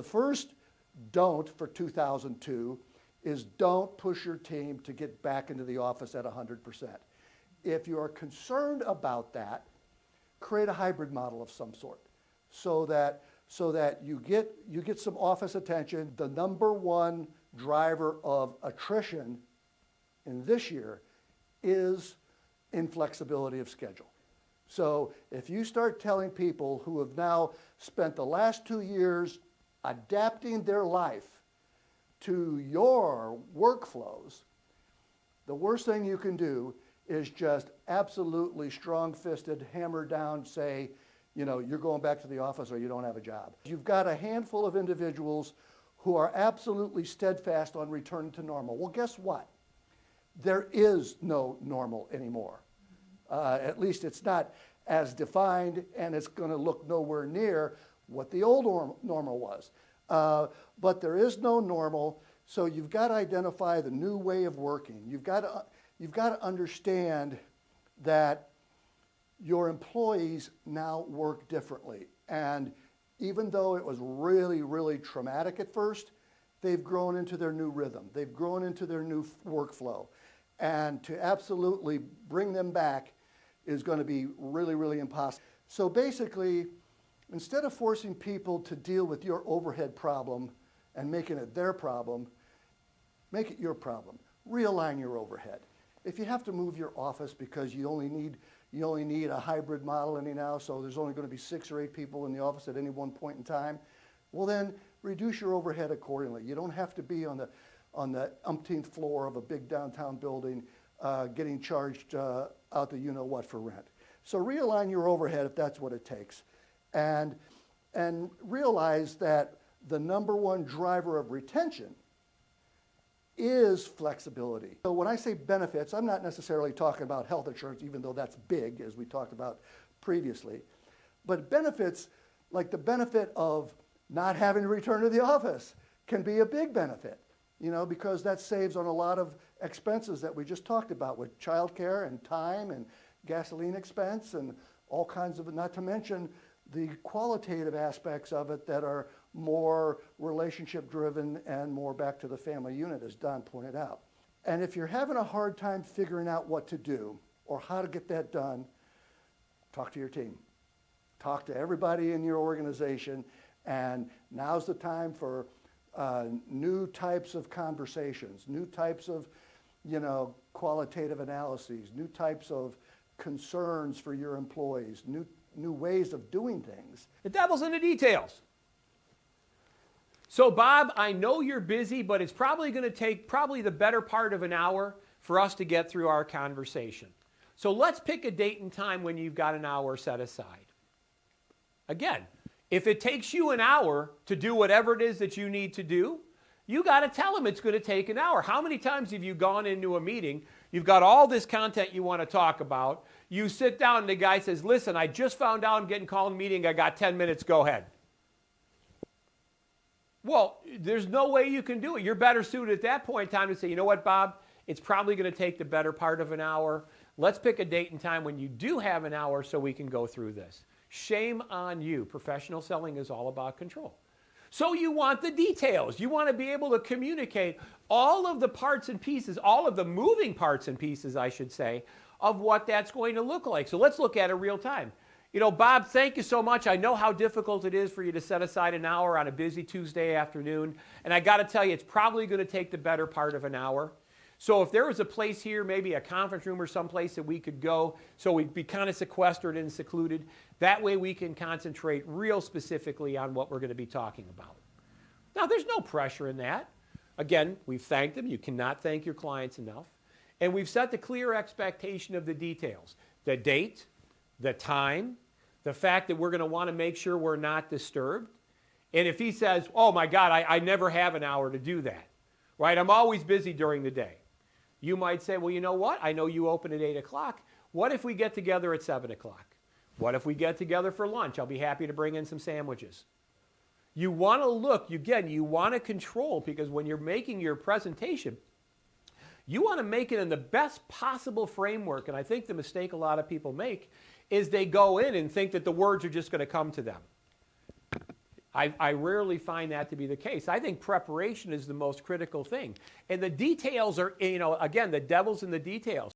The first don't for 2002 is don't push your team to get back into the office at 100%. If you are concerned about that, create a hybrid model of some sort so that you get some office attention. The number one driver of attrition in this year is inflexibility of schedule. So if you start telling people who have now spent the last 2 years adapting their life to your workflows, the worst thing you can do is just absolutely strong-fisted, hammer down, say, you know, you're going back to the office or you don't have a job. You've got a handful of individuals who are absolutely steadfast on returning to normal. Well, guess what? There is no normal anymore. At least it's not as defined, and it's going to look nowhere near what the old normal was. But there is no normal, so you've got to identify the new way of working. You've got to understand that your employees now work differently. And even though it was really, really traumatic at first, they've grown into their new rhythm. They've grown into their new workflow. And to absolutely bring them back is going to be really, really impossible. So basically, instead of forcing people to deal with your overhead problem and making it their problem, make it your problem. Realign your overhead. If you have to move your office because you only need a hybrid model anyhow, so there's only going to be 6 or 8 people in the office at any one point in time, well then reduce your overhead accordingly. You don't have to be on the umpteenth floor of a big downtown building getting charged out the you-know-what for rent. So realign your overhead if that's what it takes. And realize that the number one driver of retention is flexibility. So when I say benefits, I'm not necessarily talking about health insurance, even though that's big, as we talked about previously. But benefits, like the benefit of not having to return to the office, can be a big benefit, you know, because that saves on a lot of expenses that we just talked about with childcare and time and gasoline expense and all kinds of, not to mention the qualitative aspects of it that are more relationship driven and more back to the family unit, as Don pointed out. And if you're having a hard time figuring out what to do or how to get that done, talk to your team. Talk to everybody in your organization, and now's the time for new types of conversations, new types of, you know, qualitative analyses, new types of concerns for your employees, new ways of doing things. The devil's in the details. So Bob, I know you're busy, but it's probably going to take the better part of an hour for us to get through our conversation. So let's pick a date and time when you've got an hour set aside. Again, if it takes you an hour to do whatever it is that you need to do, you got to tell them it's going to take an hour. How many times have you gone into a meeting, you've got all this content you want to talk about, you sit down and the guy says, listen, I just found out I'm getting called in a meeting, I got 10 minutes, go ahead. Well, there's no way you can do it. You're better suited at that point in time to say, you know what, Bob, it's probably going to take the better part of an hour. Let's pick a date and time when you do have an hour so we can go through this. Shame on you. Professional selling is all about control. So you want the details. You want to be able to communicate all of the parts and pieces, all of the moving parts and pieces, I should say, of what that's going to look like. So let's look at it real time. You know, Bob, thank you so much. I know how difficult it is for you to set aside an hour on a busy Tuesday afternoon. And I got to tell you, it's probably going to take the better part of an hour. So if there was a place here, maybe a conference room or someplace that we could go, so we'd be kind of sequestered and secluded, that way we can concentrate real specifically on what we're going to be talking about. Now, there's no pressure in that. Again, we've thanked them. You cannot thank your clients enough. And we've set the clear expectation of the details, the date, the time, the fact that we're going to want to make sure we're not disturbed. And if he says, oh my God, I never have an hour to do that, right? I'm always busy during the day. You might say, well, you know what? I know you open at 8 o'clock. What if we get together at 7 o'clock? What if we get together for lunch? I'll be happy to bring in some sandwiches. You want to look, again, you want to control, because when you're making your presentation, you want to make it in the best possible framework. And I think the mistake a lot of people make is they go in and think that the words are just going to come to them. I rarely find that to be the case. I think preparation is the most critical thing. And the details are, again, the devil's in the details.